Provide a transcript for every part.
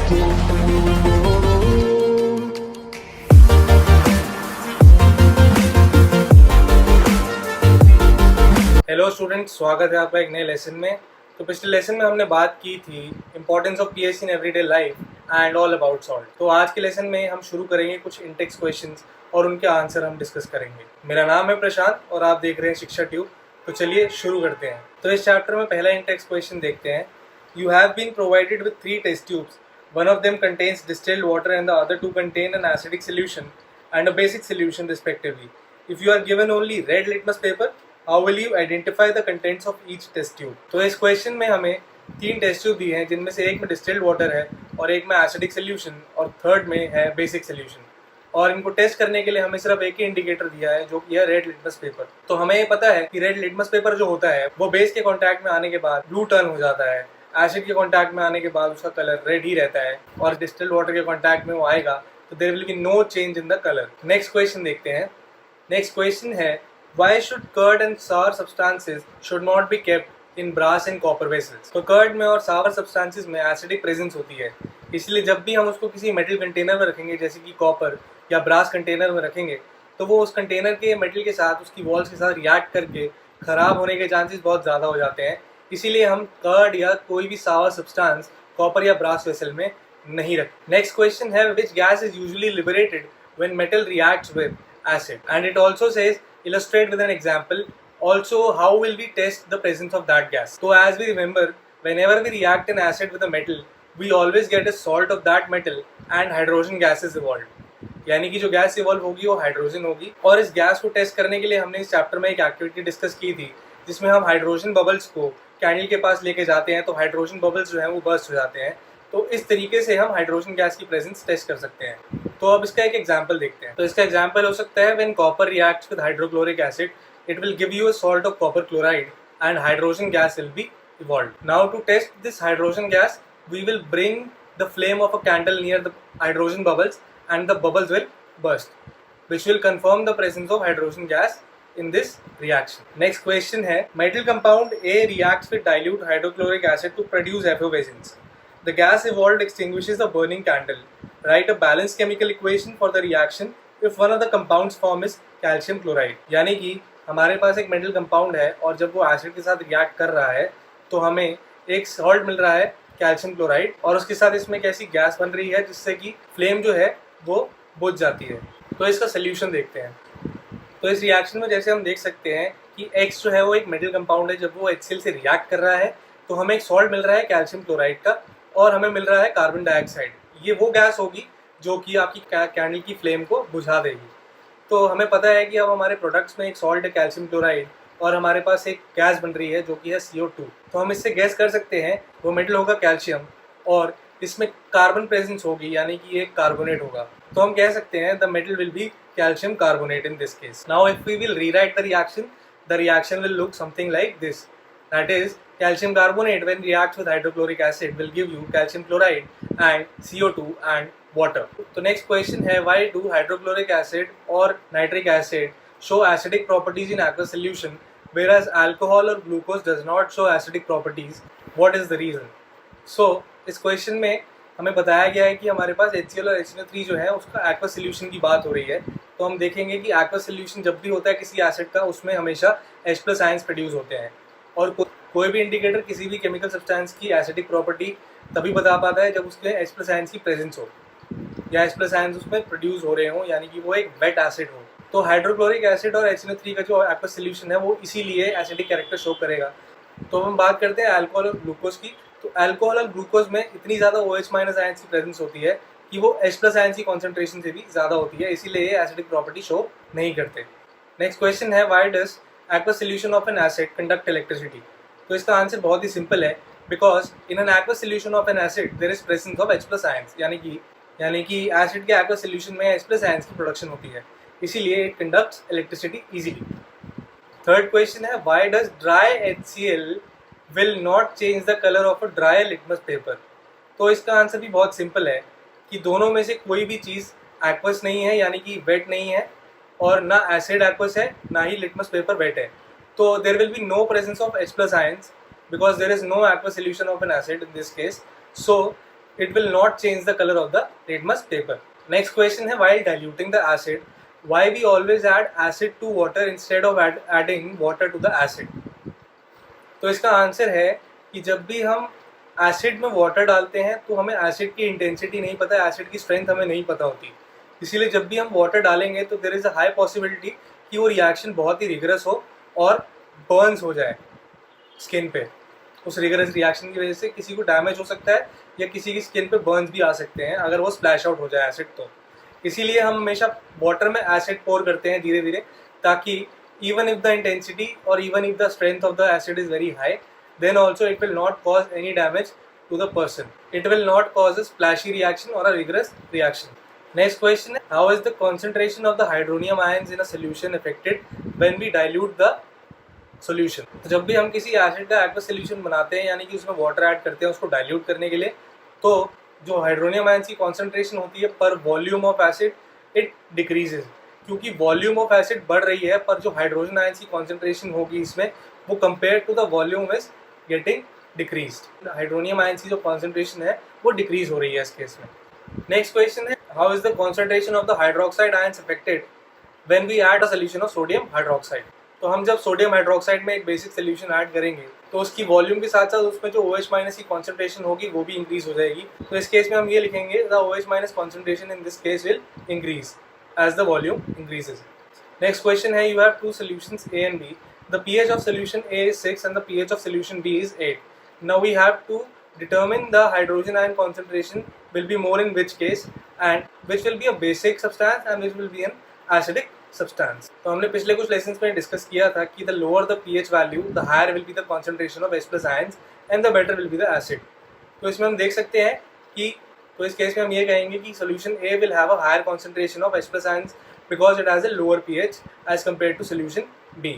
Hello students, स्वागत है आपका एक नए लेसन में। तो पिछले लेसन में हमने बात की थी importance of PSC in everyday life and all about salt. तो आज के लेसन में हम शुरू करेंगे कुछ इंटेक्स क्वेश्चंस और उनके आंसर हम डिस्कस करेंगे। मेरा नाम है प्रशांत और आप देख रहे हैं शिक्षा ट्यूब। तो चलिए शुरू करते हैं। तो इस चैप्टर में पहला इंटेक्स क्वेश्चन देखते हैं। You have been provided with 3 test tubes, one of them contains distilled water and the other 2 contain an acidic solution and a basic solution respectively. If you are given only red litmus paper, how will you identify the contents of each test tube. तो इस question में हमें 3 test tube दिए हैं, जिनमें से एक में डिस्टिल्ड वाटर है और एक में एसिडिक सोल्यूशन और थर्ड में है बेसिक सोल्यूशन। और इनको टेस्ट करने के लिए हमें सिर्फ एक ही इंडिकेटर दिया है, जो कि है रेड लिटमस पेपर। तो हमें ये पता है कि रेड लिटमस पेपर जो होता है वो बेस के कॉन्टैक्ट में आने के बाद ब्लू टर्न हो जाता है, एसिड के कॉन्टैक्ट में आने के बाद उसका कलर रेड ही रहता है, और डिस्टिल्ड वाटर के कॉन्टैक्ट में वो आएगा तो there will be no change in the colour. Next question देखते हैं। नेक्स्ट क्वेश्चन है, why should curd and sour substances should not be kept in brass and copper vessels। तो कर्ड में और sour substances में एसिडिक प्रेजेंस होती है, इसलिए जब भी हम उसको किसी मेटल कंटेनर में रखेंगे, जैसे कि कॉपर या ब्रास कंटेनर में रखेंगे, तो वो उस कंटेनर के मेटल के साथ, उसकी वॉल्स के साथ रिएक्ट करके खराब होने के चांसेस बहुत ज़्यादा हो जाते हैं। इसीलिए हम कर्ड या कोई भी sour substance कॉपर या ब्रास वेसल में नहीं रखें। नेक्स्ट क्वेश्चन है, which gas is usually liberated when metal reacts with acid, and it also says illustrate with an example. Also, how will we test the presence of that gas? So as we remember, whenever we react an acid with a metal, we always get a salt of that metal and hydrogen gas is evolved। यानी कि जो gas evolve होगी वो hydrogen होगी। और इस gas को test करने के लिए हमने इस चैप्टर में एक एक्टिविटी डिस्कस की थी, जिसमें हम हाइड्रोजन बबल्स को कैंडल के पास लेके जाते हैं, तो हाइड्रोजन बबल्स जो हैं वो बर्स्ट हो जाते हैं। तो इस तरीके से हम हाइड्रोजन गैस की प्रेजेंस टेस्ट कर सकते हैं। तो अब इसका एक एग्जांपल देखते हैं। तो इसका एग्जांपल हो सकता है, when copper reacts with hydrochloric acid, it will give you a salt of copper chloride and hydrogen gas will be evolved. Now to test this hydrogen gas, we will bring the flame of a candle near the hydrogen bubbles and the bubbles will burst, which will confirm the presence of hydrogen gas in this reaction. Next question है, metal compound A reacts with dilute hydrochloric acid to produce effervescence. The gas evolved extinguishes the burning candle. Write a balanced chemical equation for the reaction if one of the compounds form is calcium chloride। यानी कि हमारे पास एक metal compound है और जब वो acid के साथ रिएक्ट कर रहा है तो हमें एक सॉल्ट मिल रहा है कैल्शियम क्लोराइड, और उसके साथ इसमें एक ऐसी गैस बन रही है जिससे कि फ्लेम जो है वो बुझ जाती है। तो इसका सोल्यूशन देखते हैं। तो इस रिएक्शन में जैसे हम देख सकते हैं कि X जो है वो एक मेटल कंपाउंड है, जब वो HCl से रिएक्ट कर रहा है तो हमें एक सॉल्ट मिल रहा है कैल्शियम क्लोराइड का, और हमें मिल रहा है कार्बन डाइऑक्साइड। ये वो गैस होगी जो कि आपकी कैंडल की फ्लेम को बुझा देगी। तो हमें पता है कि अब हमारे प्रोडक्ट्स में एक सॉल्ट है कैल्शियम क्लोराइड, और हमारे पास एक गैस बन रही है जो कि है CO2। तो हम इससे गैस कर सकते हैं वो मेटल होगा कैल्शियम, और इसमें कार्बन प्रेजेंस होगी, यानी कि एक कार्बोनेट होगा। तो हम कह सकते हैं the metal will be calcium carbonate in this case. Now if we will rewrite the reaction will look something like this, that is calcium carbonate when reacts with hydrochloric acid will give you calcium chloride and CO2 and water. So next question है, why do hydrochloric acid or nitric acid show acidic properties in aqueous solution whereas alcohol or glucose does not show acidic properties? What is the reason? So इस question में हमें बताया गया है कि हमारे पास HCl और HNO3 जो है उसका एक्वा सोल्यूशन की बात हो रही है। तो हम देखेंगे कि एक्वा सोल्यूशन जब भी होता है किसी एसिड का, उसमें हमेशा H+ आयंस प्रोड्यूस होते हैं, और कोई भी इंडिकेटर किसी भी केमिकल सब्सटेंस की एसिडिक प्रॉपर्टी तभी बता पाता है जब उसके H+ आयंस की प्रेजेंस हो या H+ आयंस उसमें प्रोड्यूस हो रहे हों, यानी कि वो एक वेट एसिड हो। तो हाइड्रोक्लोरिक एसिड और HNO3 का जो एक्वा सोल्यूशन है वो इसीलिए एसिडिक कैरेक्टर शो करेगा। तो हम बात करते हैं अल्कोहल और ग्लूकोज की। तो अल्कोहल और ग्लूकोज में इतनी ज़्यादा OH- आयंस की प्रेजेंस होती है कि वो H+ आयंस की कॉन्सेंट्रेशन से भी ज़्यादा होती है, इसीलिए ये एसिडिक प्रॉपर्टी शो नहीं करते। नेक्स्ट क्वेश्चन है, why does aqua solution of an acid conduct electricity. तो इसका आंसर बहुत ही सिंपल है, because in an aqua solution of an acid there is presence of H+ ions, यानी कि एसिड के एक्वा सोल्यूशन में H+ आयंस की प्रोडक्शन होती है, इसीलिए it conducts electricity easily. Third question है, why does dry HCl will not change the colour of a dry litmus paper. तो इसका आंसर भी बहुत सिंपल है कि दोनों में से कोई भी चीज़ एक्वस नहीं है, यानी कि वेट नहीं है, और ना एसिड एक्वस है ना ही लिटमस पेपर वेट है। तो there will be no presence of H+ ions because there is no aqueous solution of an acid in this case. So it will not change the color of the litmus paper. Next question है, while diluting the acid, why we always add acid to water instead of adding water to the acid? तो इसका answer है कि जब भी हम acid में water डालते हैं तो हमें एसिड की इंटेंसिटी नहीं पता, एसिड की स्ट्रेंथ हमें नहीं पता होती, इसीलिए जब भी हम वाटर डालेंगे तो there is a high possibility कि वो रिएक्शन बहुत ही रिगरस हो और बर्न्स हो जाए स्किन पे। उस रिगरस रिएक्शन की वजह से किसी को डैमेज हो सकता है या किसी की स्किन पे बर्न्स भी आ सकते हैं अगर वो स्प्लैश आउट हो जाए एसिड तो। इसीलिए हम हमेशा वाटर में एसिड पोर करते हैं धीरे धीरे, ताकि even if the intensity or even if the strength of the acid is very high, then also it will not cause any damage to the person. It will not cause a splashy reaction or a rigorous reaction. Next question, how is the concentration of the hydronium ions in a solution affected when we dilute the solution? तो जब भी हम किसी acid का aqueous solution बनाते हैं, यानी कि उसमें वाटर ऐड करते हैं उसको डाइल्यूट करने के लिए, तो जो हाइड्रोनियम आयंस की कॉन्सेंट्रेशन होती है पर volume of acid it decreases, क्योंकि वॉल्यूम ऑफ एसिड बढ़ रही है पर जो हाइड्रोजन आयंस की कॉन्सेंट्रेशन होगी इसमें वो compare to the volume is getting decreased. Hydronium ions की जो कॉन्सेंट्रेशन है वो डिक्रीज हो रही है इस केस में। नेक्स्ट क्वेश्चन है, how is the concentration of the hydroxide ions affected when we add a solution of sodium hydroxide? तो हम जब सोडियम हाइड्रोक्साइड में एक बेसिक सोल्यूशन ऐड करेंगे तो उसकी वॉल्यूम के साथ साथ उसमें जो OH माइनस की कॉन्सेंट्रेशन होगी वो भी इंक्रीज हो जाएगी। तो इस केस में हम ये लिखेंगे, the OH minus concentration in this case will increase as the volume increases. Next question है, you have two solutions A and B. The pH of solution A is 6 and the pH of solution B is 8. Now we have to determine the hydrogen ion concentration will be more in which case, and which will be a basic substance and which will be an acidic substance. तो हमने पिछले कुछ lessons में discuss किया था कि the lower the pH value, the higher will be the concentration of H plus ions and the better will be the acid. तो इसमें हम देख सकते हैं कि तो इस केस में हम ये कहेंगे कि solution A will have a higher concentration of H plus ions because it has a lower pH as compared to solution B,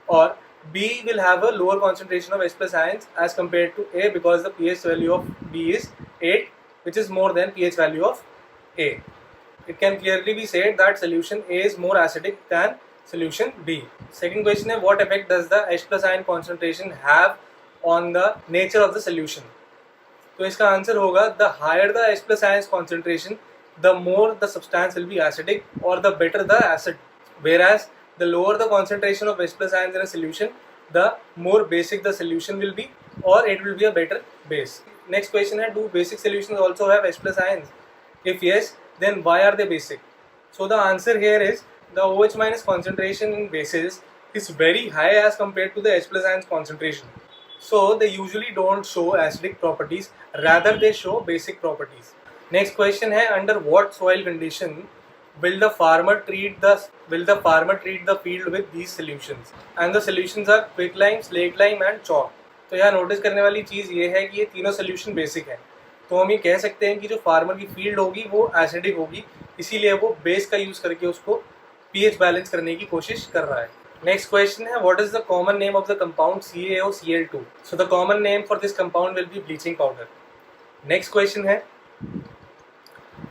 or B will have a lower concentration of H plus ions as compared to A because the pH value of B is 8, which is more than pH value of A. It can clearly be said that solution A is more acidic than solution B. Second question is, what effect does the H plus ion concentration have on the nature of the solution? तो इसका answer होगा, the higher the H plus ions concentration, the more the substance will be acidic or the better the acid, whereas the lower the concentration of H plus ions in a solution, the more basic the solution will be or it will be a better base. Next question है, do basic solutions also have H plus ions? If yes, then why are they basic? So the answer here is, the OH minus concentration in bases is very high as compared to the H plus ions concentration. So they usually don't show acidic properties, rather they show basic properties. Next question है, under what soil condition will the farmer treat the field with these solutions? And the solutions are quicklime, slaked lime and chalk. तो यहाँ notice करने वाली चीज़ ये है कि ये तीनों सोल्यूशन बेसिक है, तो हम ये कह सकते हैं कि जो फार्मर की फील्ड होगी वो एसिडिक होगी, इसीलिए वो बेस का यूज़ करके उसको pH बैलेंस करने की कोशिश कर रहा है। Next question है, what is the common name of the compound CaOCl2? So the common name for this compound will be bleaching powder. Next question है,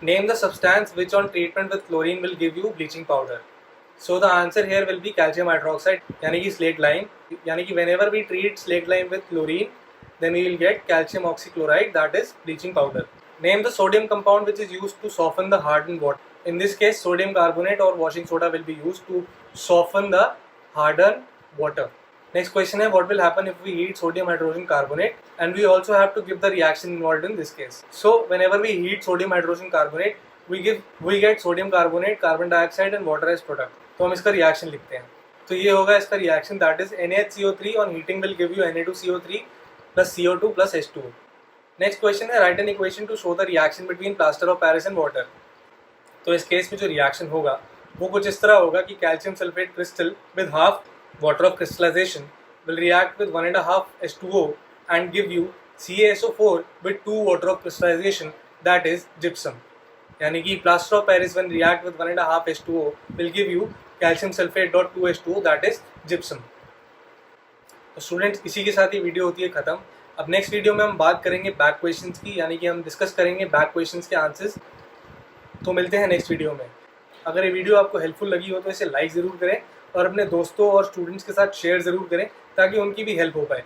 name the substance which on treatment with chlorine will give you bleaching powder. So the answer here will be calcium hydroxide, यानी कि slaked lime, यानी कि whenever we treat slaked lime with chlorine, then we will get calcium oxychloride, that is bleaching powder. Name the sodium compound which is used to soften the hardened water. In this case, sodium carbonate or washing soda will be used to soften the hardened water. Next question है, what will happen if we heat sodium hydrogen carbonate, and we also have to give the reaction involved in this case. So whenever we heat sodium hydrogen carbonate, we get sodium carbonate, carbon dioxide and water as product. तो हम इसका reaction लिखते हैं, तो ये होगा इसका reaction, that is NaHCO3 on heating will give you Na2CO3 plus CO2 plus H2O. Next question है, write an equation to show the reaction between plaster of Paris and water. तो इस केस में जो रिएक्शन होगा वो कुछ इस तरह होगा कि calcium sulphate crystal with half water of crystallization will react with 1.5 H2O and give you CaSO4 with 2 water of crystallization, that is gypsum. यानी कि plaster of Paris when react with 1.5 H2O will give you calcium sulfate dot 2 H2O, that is gypsum. तो students, इसी के साथ ही video होती है ख़त्म। अब नेक्स्ट वीडियो में हम बात करेंगे बैक क्वेश्चंस की, यानी कि हम डिस्कस करेंगे बैक क्वेश्चंस के आंसर्स। तो मिलते हैं नेक्स्ट वीडियो में। अगर ये वीडियो आपको हेल्पफुल लगी हो तो इसे लाइक ज़रूर करें और अपने दोस्तों और स्टूडेंट्स के साथ शेयर ज़रूर करें ताकि उनकी भी हेल्प हो पाए।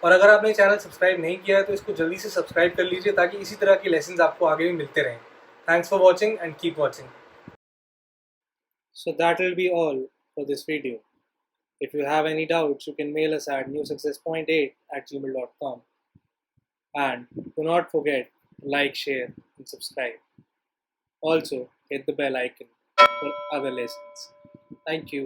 और अगर आपने चैनल सब्सक्राइब नहीं किया है तो इसको जल्दी से सब्सक्राइब कर लीजिए ताकि इसी तरह के लेसन्स आपको आगे भी मिलते रहें. Thanks for watching and keep watching. So that will be all for this video. If you have any doubts, you can mail us at newsuccess.8@gmail.com. And do not forget to like, share, and subscribe. Also, hit the bell icon for other lessons. Thank you.